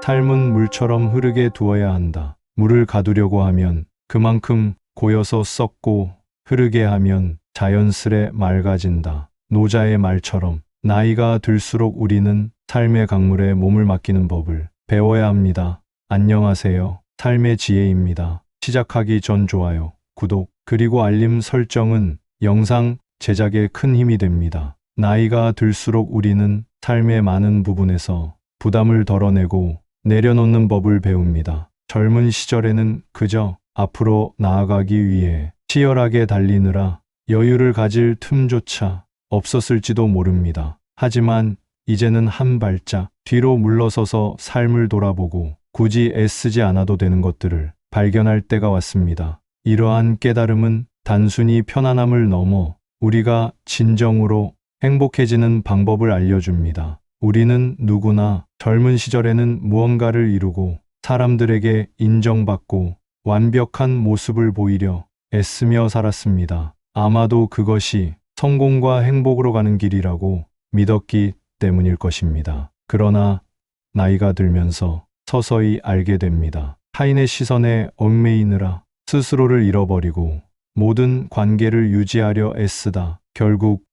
삶은 물처럼 흐르게 두어야 한다. 물을 가두려고 하면 그만큼 고여서 썩고 흐르게 하면 자연스레 맑아진다. 노자의 말처럼 나이가 들수록 우리는 삶의 강물에 몸을 맡기는 법을 배워야 합니다. 안녕하세요. 삶의 지혜입니다. 시작하기 전 좋아요, 구독, 그리고 알림 설정은 영상 제작에 큰 힘이 됩니다. 나이가 들수록 우리는 삶의 많은 부분에서 부담을 덜어내고 내려놓는 법을 배웁니다. 젊은 시절에는 그저 앞으로 나아가기 위해 치열하게 달리느라 여유를 가질 틈조차 없었을지도 모릅니다. 하지만 이제는 한 발짝 뒤로 물러서서 삶을 돌아보고 굳이 애쓰지 않아도 되는 것들을 발견할 때가 왔습니다. 이러한 깨달음은 단순히 편안함을 넘어 우리가 진정으로 행복해지는 방법을 알려줍니다. 우리는 누구나 젊은 시절에는 무언가를 이루고 사람들에게 인정받고 완벽한 모습을 보이려 애쓰며 살았습니다. 아마도 그것이 성공과 행복으로 가는 길이라고 믿었기 때문일 것입니다. 그러나 나이가 들면서 서서히 알게 됩니다. 타인의 시선에 얽매이느라 스스로를 잃어버리고 모든 관계를 유지하려 애쓰다 결국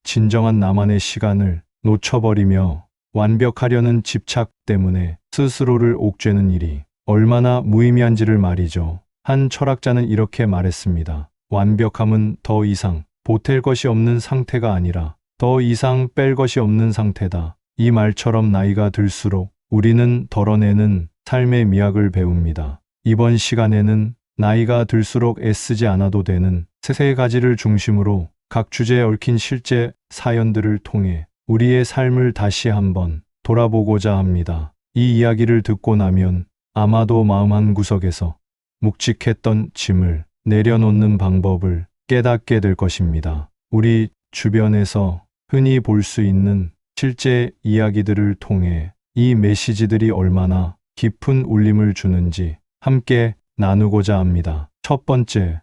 진정한 나만의 시간을 놓쳐버리며 완벽하려는 집착 때문에 스스로를 옥죄는 일이 얼마나 무의미한지를 말이죠. 한 철학자는 이렇게 말했습니다. 완벽함은 더 이상 보탤 것이 없는 상태가 아니라 더 이상 뺄 것이 없는 상태다. 이 말처럼 나이가 들수록 우리는 덜어내는 삶의 미학을 배웁니다. 이번 시간에는 나이가 들수록 애쓰지 않아도 되는 세 가지를 중심으로 각 주제에 얽힌 실제 사연들을 통해 우리의 삶을 다시 한번 돌아보고자 합니다. 이 이야기를 듣고 나면 아마도 마음 한구석에서 묵직했던 짐을 내려놓는 방법을 깨닫게 될 것입니다. 우리 주변에서 흔히 볼 수 있는 실제 이야기들을 통해 이 메시지들이 얼마나 깊은 울림을 주는지 함께 나누고자 합니다. 첫 번째,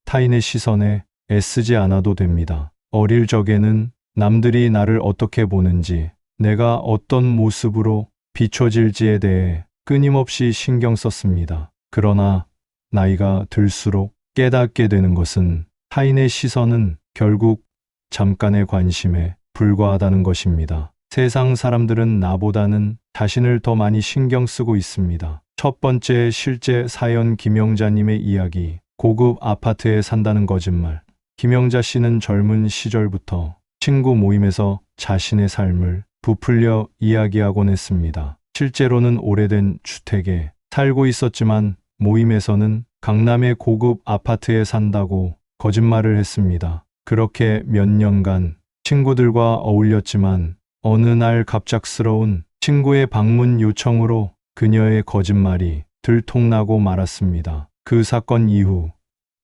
타인의 시선에 애쓰지 않아도 됩니다. 어릴 적에는 남들이 나를 어떻게 보는지, 내가 어떤 모습으로 비춰질지에 대해 끊임없이 신경 썼습니다. 그러나 나이가 들수록 깨닫게 되는 것은 타인의 시선은 결국 잠깐의 관심에 불과하다는 것입니다. 세상 사람들은 나보다는 자신을 더 많이 신경 쓰고 있습니다. 첫 번째 실제 사연, 김영자님의 이야기. 고급 아파트에 산다는 거짓말. 김영자 씨는 젊은 시절부터 친구 모임에서 자신의 삶을 부풀려 이야기하곤 했습니다. 실제로는 오래된 주택에 살고 있었지만 모임에서는 강남의 고급 아파트에 산다고 거짓말을 했습니다. 그렇게 몇 년간 친구들과 어울렸지만 어느 날 갑작스러운 친구의 방문 요청으로 그녀의 거짓말이 들통나고 말았습니다. 그 사건 이후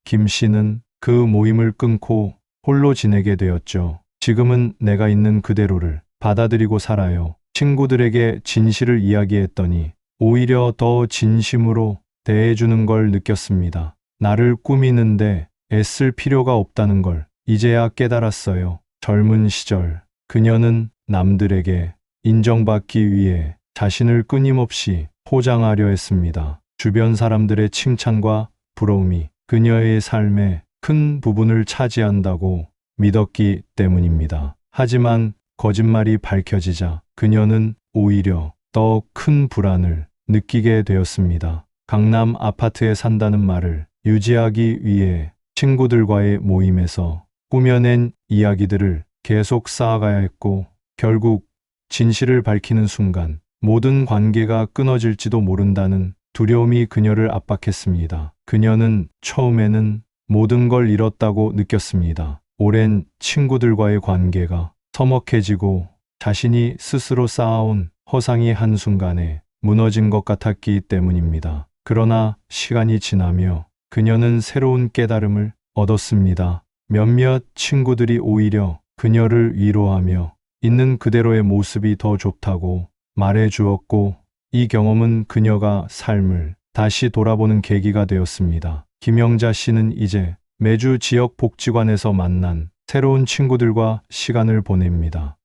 김 씨는 그 모임을 끊고 홀로 지내게 되었죠. 지금은 내가 있는 그대로를 받아들이고 살아요. 친구들에게 진실을 이야기했더니 오히려 더 진심으로 대해주는 걸 느꼈습니다. 나를 꾸미는데 애쓸 필요가 없다는 걸 이제야 깨달았어요. 젊은 시절 그녀는 남들에게 인정받기 위해 자신을 끊임없이 포장하려 했습니다. 주변 사람들의 칭찬과 부러움이 그녀의 삶의 큰 부분을 차지한다고 믿었기 때문입니다. 하지만 거짓말이 밝혀지자 그녀는 오히려 더 큰 불안을 느끼게 되었습니다. 강남 아파트에 산다는 말을 유지하기 위해 친구들과의 모임에서 꾸며낸 이야기들을 계속 쌓아가야 했고 결국 진실을 밝히는 순간 모든 관계가 끊어질지도 모른다는 두려움이 그녀를 압박했습니다. 그녀는 처음에는 모든 걸 잃었다고 느꼈습니다. 오랜 친구들과의 관계가 서먹해지고 자신이 스스로 쌓아온 허상이 한순간에 무너진 것 같았기 때문입니다. 그러나 시간이 지나며 그녀는 새로운 깨달음을 얻었습니다. 몇몇 친구들이 오히려 그녀를 위로하며 있는 그대로의 모습이 더 좋다고 말해 주었고 이 경험은 그녀가 삶을 다시 돌아보는 계기가 되었습니다. 김영자 씨는 이제 매주 지역 복지관에서 만난 새로운 친구들과 시간을 보냅니다.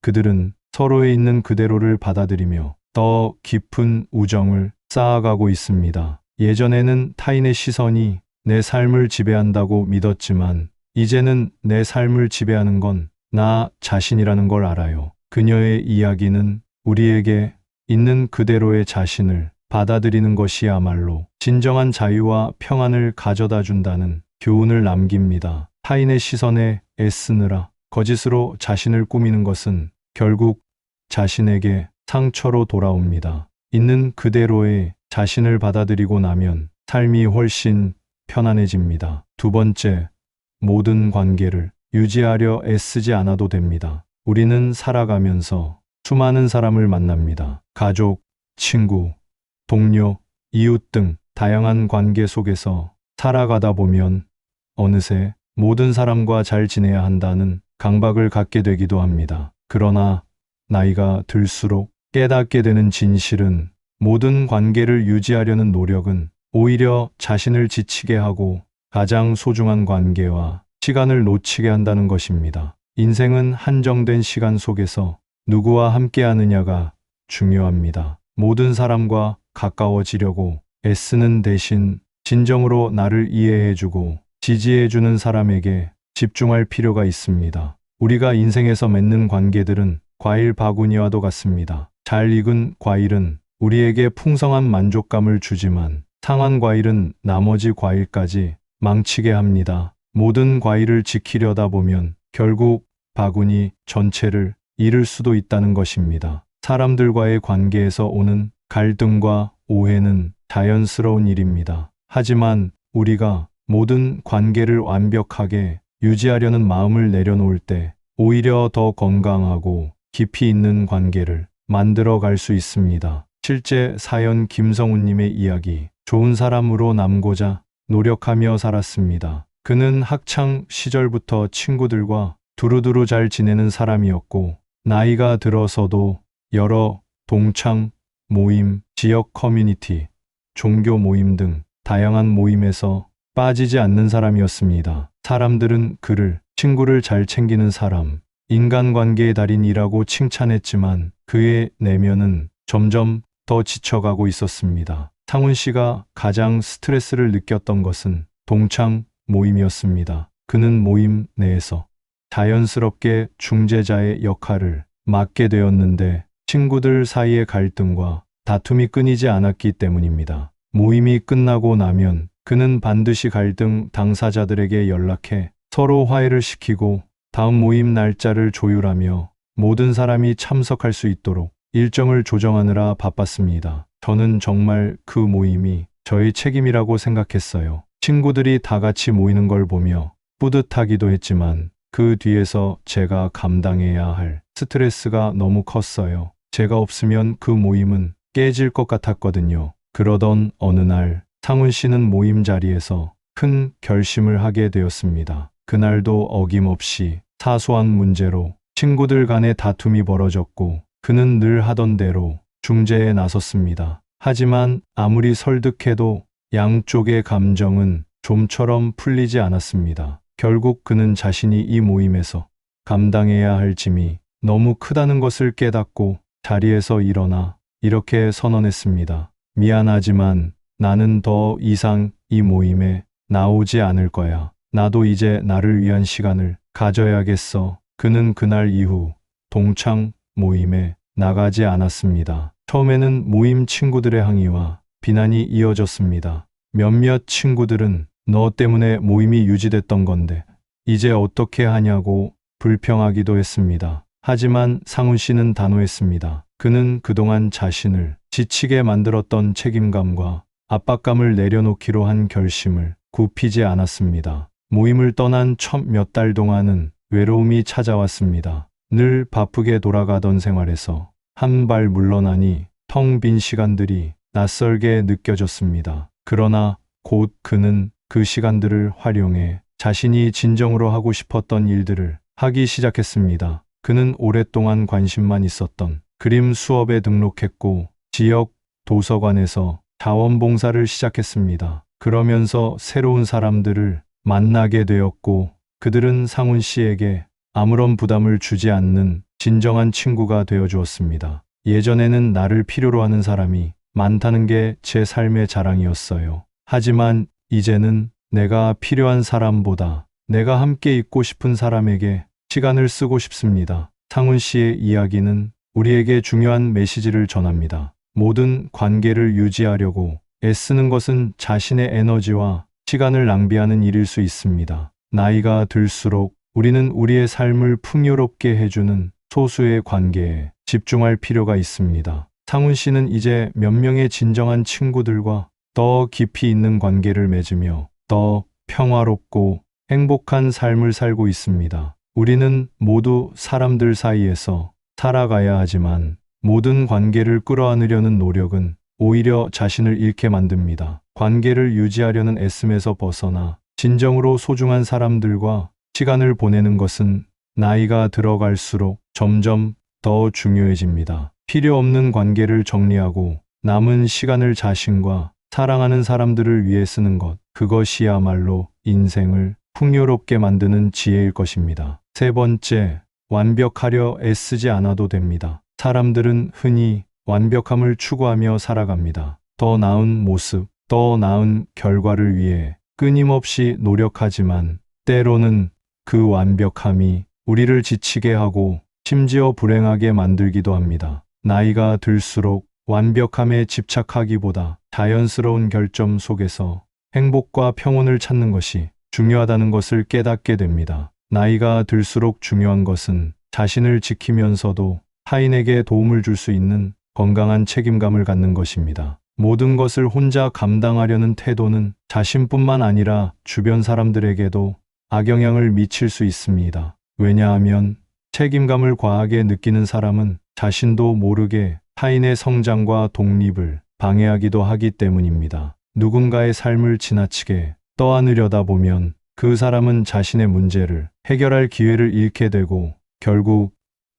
그들은 서로의 있는 그대로를 받아들이며 더 깊은 우정을 쌓아가고 있습니다. 예전에는 타인의 시선이 내 삶을 지배한다고 믿었지만 이제는 내 삶을 지배하는 건 나 자신이라는 걸 알아요. 그녀의 이야기는 우리에게 있는 그대로의 자신을 받아들이는 것이야말로 진정한 자유와 평안을 가져다 준다는 교훈을 남깁니다. 타인의 시선에 애쓰느라 거짓으로 자신을 꾸미는 것은 결국 자신에게 상처로 돌아옵니다. 있는 그대로의 자신을 받아들이고 나면 삶이 훨씬 편안해집니다. 두 번째, 모든 관계를 유지하려 애쓰지 않아도 됩니다. 우리는 살아가면서 수많은 사람을 만납니다. 가족, 친구, 동료, 이웃 등 다양한 관계 속에서 살아가다 보면 어느새 모든 사람과 잘 지내야 한다는 강박을 갖게 되기도 합니다. 그러나 나이가 들수록 깨닫게 되는 진실은 모든 관계를 유지하려는 노력은 오히려 자신을 지치게 하고 가장 소중한 관계와 시간을 놓치게 한다는 것입니다. 인생은 한정된 시간 속에서 누구와 함께 하느냐가 중요합니다. 모든 사람과 가까워지려고 애쓰는 대신 진정으로 나를 이해해주고 지지해주는 사람에게 집중할 필요가 있습니다. 우리가 인생에서 맺는 관계들은 과일 바구니와도 같습니다. 잘 익은 과일은 우리에게 풍성한 만족감을 주지만 상한 과일은 나머지 과일까지 망치게 합니다. 모든 과일을 지키려다 보면 결국 바구니 전체를 잃을 수도 있다는 것입니다. 사람들과의 관계에서 오는 갈등과 오해는 자연스러운 일입니다. 하지만 우리가 모든 관계를 완벽하게 유지하려는 마음을 내려놓을 때 오히려 더 건강하고 깊이 있는 관계를 만들어 갈 수 있습니다. 실제 사연 김성훈님의 이야기. 좋은 사람으로 남고자 노력하며 살았습니다. 그는 학창 시절부터 친구들과 두루두루 잘 지내는 사람이었고 나이가 들어서도 여러 동창 모임, 지역 커뮤니티, 종교 모임 등 다양한 모임에서 빠지지 않는 사람이었습니다. 사람들은 그를 친구를 잘 챙기는 사람, 인간관계의 달인이라고 칭찬했지만 그의 내면은 점점 더 지쳐가고 있었습니다. 상훈 씨가 가장 스트레스를 느꼈던 것은 동창 모임이었습니다. 그는 모임 내에서 자연스럽게 중재자의 역할을 맡게 되었는데 친구들 사이의 갈등과 다툼이 끊이지 않았기 때문입니다. 모임이 끝나고 나면 그는 반드시 갈등 당사자들에게 연락해 서로 화해를 시키고 다음 모임 날짜를 조율하며 모든 사람이 참석할 수 있도록 일정을 조정하느라 바빴습니다. 저는 정말 그 모임이 저의 책임이라고 생각했어요. 친구들이 다 같이 모이는 걸 보며 뿌듯하기도 했지만 그 뒤에서 제가 감당해야 할 스트레스가 너무 컸어요. 제가 없으면 그 모임은 깨질 것 같았거든요. 그러던 어느 날 상훈 씨는 모임 자리에서 큰 결심을 하게 되었습니다. 그날도 어김없이 사소한 문제로 친구들 간의 다툼이 벌어졌고 그는 늘 하던 대로 중재에 나섰습니다. 하지만 아무리 설득해도 양쪽의 감정은 좀처럼 풀리지 않았습니다. 결국 그는 자신이 이 모임에서 감당해야 할 짐이 너무 크다는 것을 깨닫고 자리에서 일어나 이렇게 선언했습니다. 미안하지만 나는 더 이상 이 모임에 나오지 않을 거야. 나도 이제 나를 위한 시간을 가져야겠어. 그는 그날 이후 동창 모임에 나가지 않았습니다. 처음에는 모임 친구들의 항의와 비난이 이어졌습니다. 몇몇 친구들은 너 때문에 모임이 유지됐던 건데 이제 어떻게 하냐고 불평하기도 했습니다. 하지만 상훈 씨는 단호했습니다. 그는 그동안 자신을 지치게 만들었던 책임감과 압박감을 내려놓기로 한 결심을 굽히지 않았습니다. 모임을 떠난 첫 몇 달 동안은 외로움이 찾아왔습니다. 늘 바쁘게 돌아가던 생활에서 한 발 물러나니 텅 빈 시간들이 낯설게 느껴졌습니다. 그러나 곧 그는 그 시간들을 활용해 자신이 진정으로 하고 싶었던 일들을 하기 시작했습니다. 그는 오랫동안 관심만 있었던 그림 수업에 등록했고 지역 도서관에서 자원봉사를 시작했습니다. 그러면서 새로운 사람들을 만나게 되었고 그들은 상훈 씨에게 아무런 부담을 주지 않는 진정한 친구가 되어 주었습니다. 예전에는 나를 필요로 하는 사람이 많다는 게 제 삶의 자랑이었어요. 하지만 이제는 내가 필요한 사람보다 내가 함께 있고 싶은 사람에게 시간을 쓰고 싶습니다. 상훈 씨의 이야기는 우리에게 중요한 메시지를 전합니다. 모든 관계를 유지하려고 애쓰는 것은 자신의 에너지와 시간을 낭비하는 일일 수 있습니다. 나이가 들수록 우리는 우리의 삶을 풍요롭게 해주는 소수의 관계에 집중할 필요가 있습니다. 상훈 씨는 이제 몇 명의 진정한 친구들과 더 깊이 있는 관계를 맺으며 더 평화롭고 행복한 삶을 살고 있습니다. 우리는 모두 사람들 사이에서 살아가야 하지만 모든 관계를 끌어안으려는 노력은 오히려 자신을 잃게 만듭니다. 관계를 유지하려는 애씀에서 벗어나 진정으로 소중한 사람들과 시간을 보내는 것은 나이가 들어갈수록 점점 더 중요해집니다. 필요 없는 관계를 정리하고 남은 시간을 자신과 사랑하는 사람들을 위해 쓰는 것, 그것이야말로 인생을 풍요롭게 만드는 지혜일 것입니다. 세 번째, 완벽하려 애쓰지 않아도 됩니다. 사람들은 흔히 완벽함을 추구하며 살아갑니다. 더 나은 모습, 더 나은 결과를 위해 끊임없이 노력하지만 때로는 그 완벽함이 우리를 지치게 하고 심지어 불행하게 만들기도 합니다. 나이가 들수록 완벽함에 집착하기보다 자연스러운 결점 속에서 행복과 평온을 찾는 것이 중요하다는 것을 깨닫게 됩니다. 나이가 들수록 중요한 것은 자신을 지키면서도 타인에게 도움을 줄 수 있는 건강한 책임감을 갖는 것입니다. 모든 것을 혼자 감당하려는 태도는 자신뿐만 아니라 주변 사람들에게도 악영향을 미칠 수 있습니다. 왜냐하면 책임감을 과하게 느끼는 사람은 자신도 모르게 타인의 성장과 독립을 방해하기도 하기 때문입니다. 누군가의 삶을 지나치게 떠안으려다 보면 그 사람은 자신의 문제를 해결할 기회를 잃게 되고 결국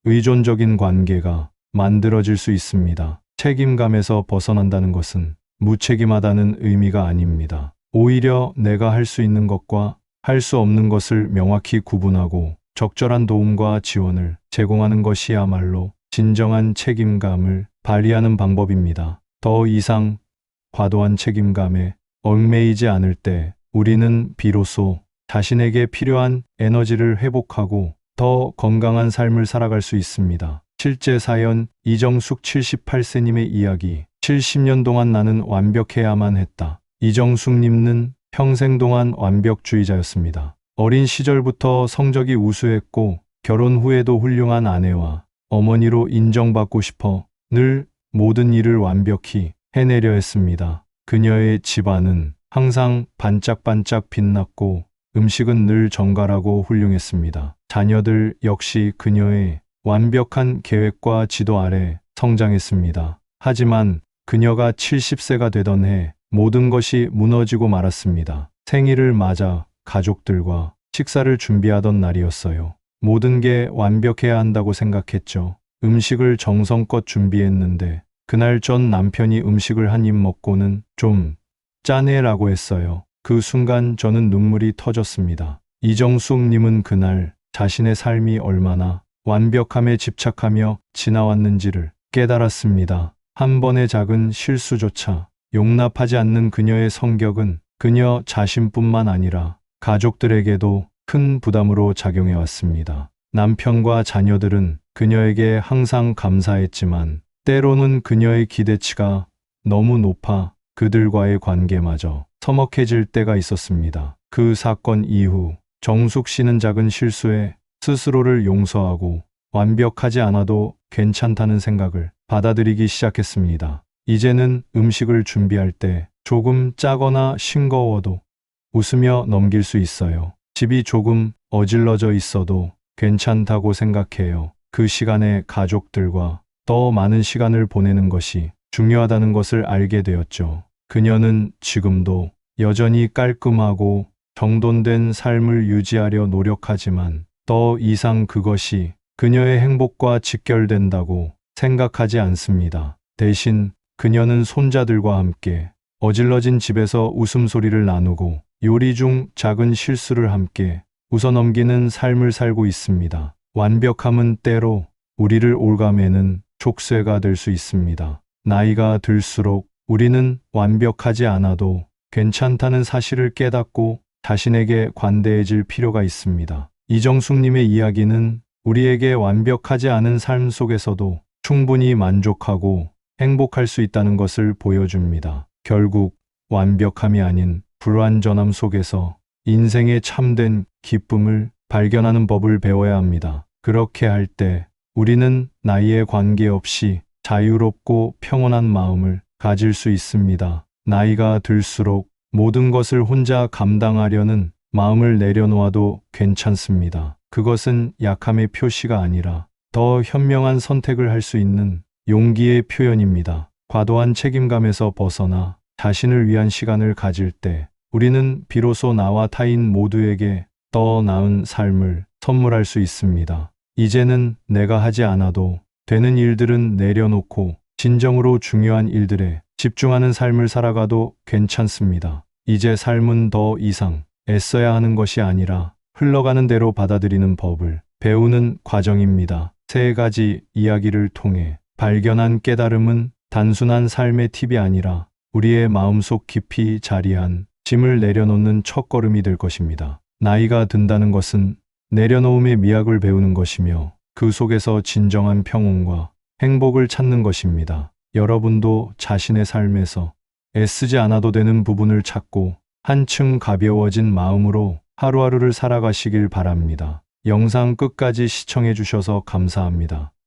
의존적인 관계가 만들어질 수 있습니다. 책임감에서 벗어난다는 것은 무책임하다는 의미가 아닙니다. 오히려 내가 할 수 있는 것과 할 수 없는 것을 명확히 구분하고 적절한 도움과 지원을 제공하는 것이야말로 진정한 책임감을 발휘하는 방법입니다. 더 이상 과도한 책임감에 얽매이지 않을 때 우리는 비로소 자신에게 필요한 에너지를 회복하고 더 건강한 삶을 살아갈 수 있습니다. 실제 사연 이정숙 78세님의 이야기. 70년 동안 나는 완벽해야만 했다. 이정숙님은 평생 동안 완벽주의자였습니다. 어린 시절부터 성적이 우수했고 결혼 후에도 훌륭한 아내와 어머니로 인정받고 싶어 늘 모든 일을 완벽히 해내려 했습니다. 그녀의 집안은 항상 반짝반짝 빛났고 음식은 늘 정갈하고 훌륭했습니다. 자녀들 역시 그녀의 완벽한 계획과 지도 아래 성장했습니다. 하지만 그녀가 70세가 되던 해 모든 것이 무너지고 말았습니다. 생일을 맞아 가족들과 식사를 준비하던 날이었어요. 모든 게 완벽해야 한다고 생각했죠. 음식을 정성껏 준비했는데 그날 전 남편이 음식을 한 입 먹고는 좀 짜네라고 했어요. 그 순간 저는 눈물이 터졌습니다. 이정숙님은 그날 자신의 삶이 얼마나 완벽함에 집착하며 지나왔는지를 깨달았습니다. 한 번의 작은 실수조차 용납하지 않는 그녀의 성격은 그녀 자신뿐만 아니라 가족들에게도 큰 부담으로 작용해 왔습니다. 남편과 자녀들은 그녀에게 항상 감사했지만 때로는 그녀의 기대치가 너무 높아 그들과의 관계마저 서먹해질 때가 있었습니다. 그 사건 이후 정숙 씨는 작은 실수에 스스로를 용서하고 완벽하지 않아도 괜찮다는 생각을 받아들이기 시작했습니다. 이제는 음식을 준비할 때 조금 짜거나 싱거워도 웃으며 넘길 수 있어요. 집이 조금 어질러져 있어도 괜찮다고 생각해요. 그 시간에 가족들과 더 많은 시간을 보내는 것이 중요하다는 것을 알게 되었죠. 그녀는 지금도 여전히 깔끔하고 정돈된 삶을 유지하려 노력하지만 더 이상 그것이 그녀의 행복과 직결된다고 생각하지 않습니다. 대신 그녀는 손자들과 함께 어질러진 집에서 웃음소리를 나누고 요리 중 작은 실수를 함께 웃어넘기는 삶을 살고 있습니다. 완벽함은 때로 우리를 올가매는 족쇄가 될 수 있습니다. 나이가 들수록 우리는 완벽하지 않아도 괜찮다는 사실을 깨닫고 자신에게 관대해질 필요가 있습니다. 이정숙님의 이야기는 우리에게 완벽하지 않은 삶 속에서도 충분히 만족하고 행복할 수 있다는 것을 보여줍니다. 결국 완벽함이 아닌 불완전함 속에서 인생의 참된 기쁨을 발견하는 법을 배워야 합니다. 그렇게 할 때 우리는 나이에 관계없이 자유롭고 평온한 마음을 가질 수 있습니다. 나이가 들수록 모든 것을 혼자 감당하려는 마음을 내려놓아도 괜찮습니다. 그것은 약함의 표시가 아니라 더 현명한 선택을 할 수 있는 용기의 표현입니다. 과도한 책임감에서 벗어나 자신을 위한 시간을 가질 때 우리는 비로소 나와 타인 모두에게 더 나은 삶을 선물할 수 있습니다. 이제는 내가 하지 않아도 되는 일들은 내려놓고 진정으로 중요한 일들에 집중하는 삶을 살아가도 괜찮습니다. 이제 삶은 더 이상 애써야 하는 것이 아니라 흘러가는 대로 받아들이는 법을 배우는 과정입니다. 세 가지 이야기를 통해 발견한 깨달음은 단순한 삶의 팁이 아니라 우리의 마음속 깊이 자리한 짐을 내려놓는 첫걸음이 될 것입니다. 나이가 든다는 것은 내려놓음의 미학을 배우는 것이며 그 속에서 진정한 평온과 행복을 찾는 것입니다. 여러분도 자신의 삶에서 애쓰지 않아도 되는 부분을 찾고 한층 가벼워진 마음으로 하루하루를 살아가시길 바랍니다. 영상 끝까지 시청해 주셔서 감사합니다.